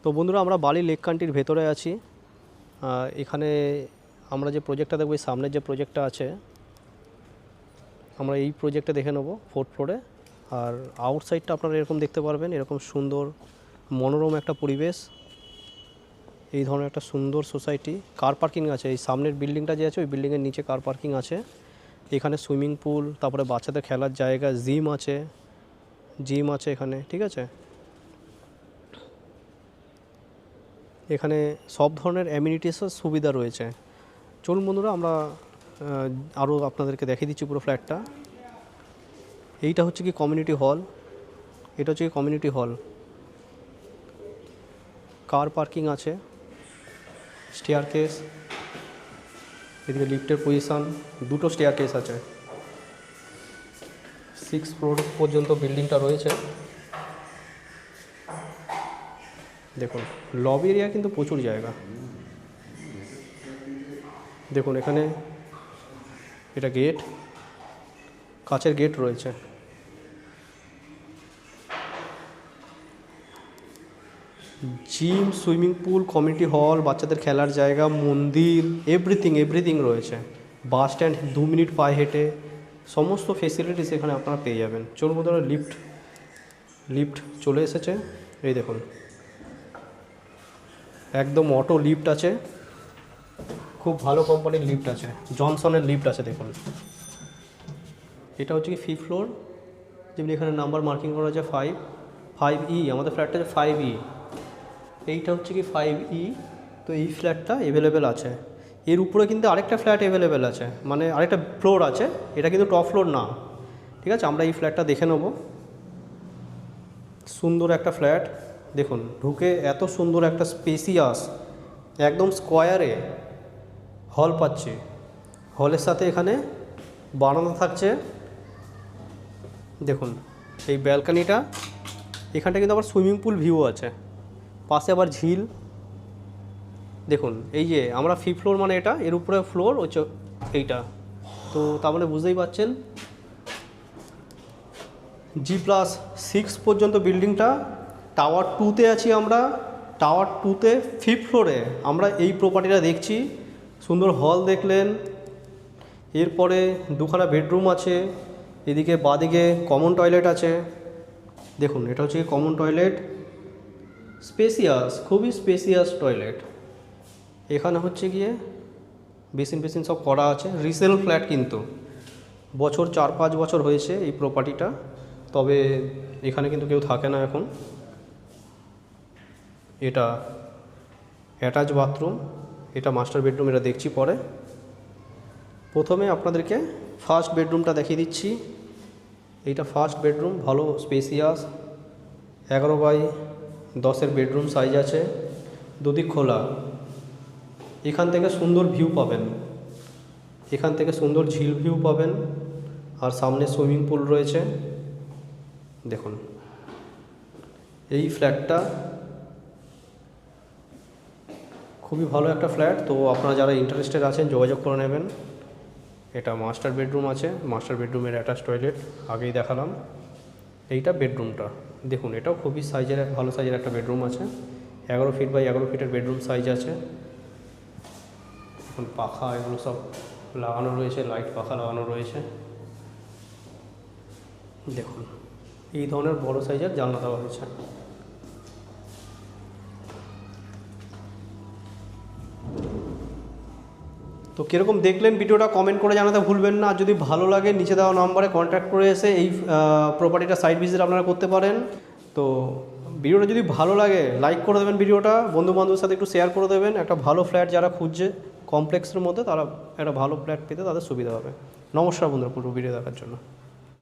তো বন্ধুরা আমরা বালি লেক কান্ট্রির ভেতরে আছি। এখানে আমরা যে প্রজেক্টটা দেখব, সামনের যে প্রজেক্টটা আছে আমরা এই প্রজেক্টে দেখে নেব 4th ফ্লোরে। আর আউটসাইডটা আপনারা এরকম দেখতে পারবেন, এরকম সুন্দর মনোরম একটা পরিবেশ, এই ধরনের একটা সুন্দর সোসাইটি। কার পার্কিং আছে, এই সামনের বিল্ডিংটা যে আছে ওই বিল্ডিংয়ের নিচে কার পার্কিং আছে। এখানে সুইমিং পুল, তারপরে বাচ্চাদের খেলার জায়গা, জিম আছে এখানে, ঠিক আছে। এখানে সব ধরনের অ্যামিনিটিসের সুবিধা রয়েছে। চলুন বন্ধুরা আমরা আরও আপনাদেরকে দেখিয়ে দিচ্ছি পুরো ফ্ল্যাটটা। এইটা হচ্ছে কি কমিউনিটি হল, এটা হচ্ছে কি কমিউনিটি হল। কার পার্কিং আছে, স্টেয়ারকেস, এদিকে লিফটের পজিশান, দুটো স্টেয়ারকেস আছে। 6th ফ্লোর পর্যন্ত বিল্ডিংটা রয়েছে। দেখুন লবি এরিয়া কিন্তু প্রচুর জায়গা। দেখুন এখানে এটা গেট, কাচের গেট রয়েছে। Gym, swimming pool, community hall, বাচ্চাদের খেলার জায়গা, মন্দির, এভরিথিং রয়েছে। বাস স্ট্যান্ড 2 মিনিট পায়ে হেঁটে, সমস্ত ফেসিলিটিস এখানে আপনারা পেয়ে যাবেন। চলুন বন্ধুরা, লিফট চলে এসেছে। এই দেখুন একদম অটো লিফট আছে, খুব ভালো কোম্পানির লিফট আছে, জনসনের লিফট আছে। দেখুন এটা হচ্ছে কি 5th ফ্লোর, যেমনি এখানে নাম্বার মার্কিং করা আছে 5E। আমাদের ফ্ল্যাটটা আছে 5E, এইটা হচ্ছে কি 5E। তো এই ফ্ল্যাটটা অ্যাভেলেবেল আছে। এর উপরে কিন্তু আরেকটা ফ্ল্যাট অ্যাভেলেবেল আছে, মানে আরেকটা ফ্লোর আছে, এটা কিন্তু টপ ফ্লোর না, ঠিক আছে। আমরা এই ফ্ল্যাটটা দেখে নেব। সুন্দর একটা ফ্ল্যাট, দেখুন ঢুকে এত সুন্দর একটা স্পেসিয়াস একদম স্কোয়ারে হল পাচ্ছে। হলের সাথে এখানে বারান্দা থাকছে। দেখুন এই ব্যালকানিটা, এখানটা কিন্তু আবার সুইমিং পুল ভিউ আছে, পাশে আবার ঝিল। দেখুন এই যে আমরা 5th ফ্লোর মানে এটা, এর উপরে ফ্লোর হচ্ছে এইটা। তো তার মানে বুঝতেই পারছেন G+6 পর্যন্ত বিল্ডিংটা। টাওয়ার 2তে আছি আমরা, টাওয়ার 2তে 5th ফ্লোরে আমরা এই প্রপার্টিটা দেখছি। সুন্দর হল দেখলেন, এরপরে দুখানা বেডরুম আছে, এদিকে বাঁদিকে কমন টয়লেট আছে। দেখুন এটা হচ্ছে কমন টয়লেট, স্পেসিয়াস, খুবই স্পেসিয়াস টয়লেট। এখানে হচ্ছে গিয়ে বেসিন সব করা আছে। রিসেল ফ্ল্যাট কিন্তু, বছর 4-5 বছর হয়েছে এই প্রপার্টিটা, তবে এখানে কিন্তু কেউ থাকে না এখন। এটা অ্যাটাচ বাথরুম, এটা মাস্টার বেডরুম, এটা দেখছি পরে। প্রথমে আপনাদেরকে ফার্স্ট বেডরুমটা দেখিয়ে দিচ্ছি। এইটা ফার্স্ট বেডরুম, ভালো স্পেসিয়াস, 11x10 বেডরুম সাইজ আছে, দুদিক খোলা। এখান থেকে সুন্দর ভিউ পাবেন, এখান থেকে সুন্দর ঝিল ভিউ পাবেন, আর সামনে সুইমিং পুল রয়েছে। দেখুন এই ফ্ল্যাটটা খুবই ভালো একটা ফ্ল্যাট। তো আপনারা যারা ইন্টারেস্টেড আছেন যোগাযোগ করে নেবেন। এটা মাস্টার বেডরুম আছে, মাস্টার বেডরুমের অ্যাটাচ টয়লেট আগেই দেখালাম। এইটা বেডরুমটা দেখুন, এটাও খুবই সাইজের, ভালো সাইজের একটা বেডরুম আছে। 11 ফিট বাই 11 ফিটের বেডরুম সাইজ আছে। এখন পাখা এগুলো সব লাগানো রয়েছে, লাইট পাখা লাগানো রয়েছে। দেখুন এই ধরনের বড় সাইজের জানলা দেওয়া হয়েছে। তো কীরকম দেখলেন ভিডিওটা কমেন্ট করে জানাতে ভুলবেন না। আর যদি ভালো লাগে নিচে দেওয়া নম্বরে কন্ট্যাক্ট করে এসে এই প্রপার্টিটা সাইট ভিজিট আপনারা করতে পারেন। তো ভিডিওটা যদি ভালো লাগে লাইক করে দেবেন, ভিডিওটা বন্ধুবান্ধবের সাথে একটু শেয়ার করে দেবেন। একটা ভালো ফ্ল্যাট যারা খুঁজছে কমপ্লেক্সের মধ্যে, তারা একটা ভালো ফ্ল্যাট পেতে তাদের সুবিধা হবে। নমস্কার বন্ধুরা, পুরো ভিডিও দেখার জন্য।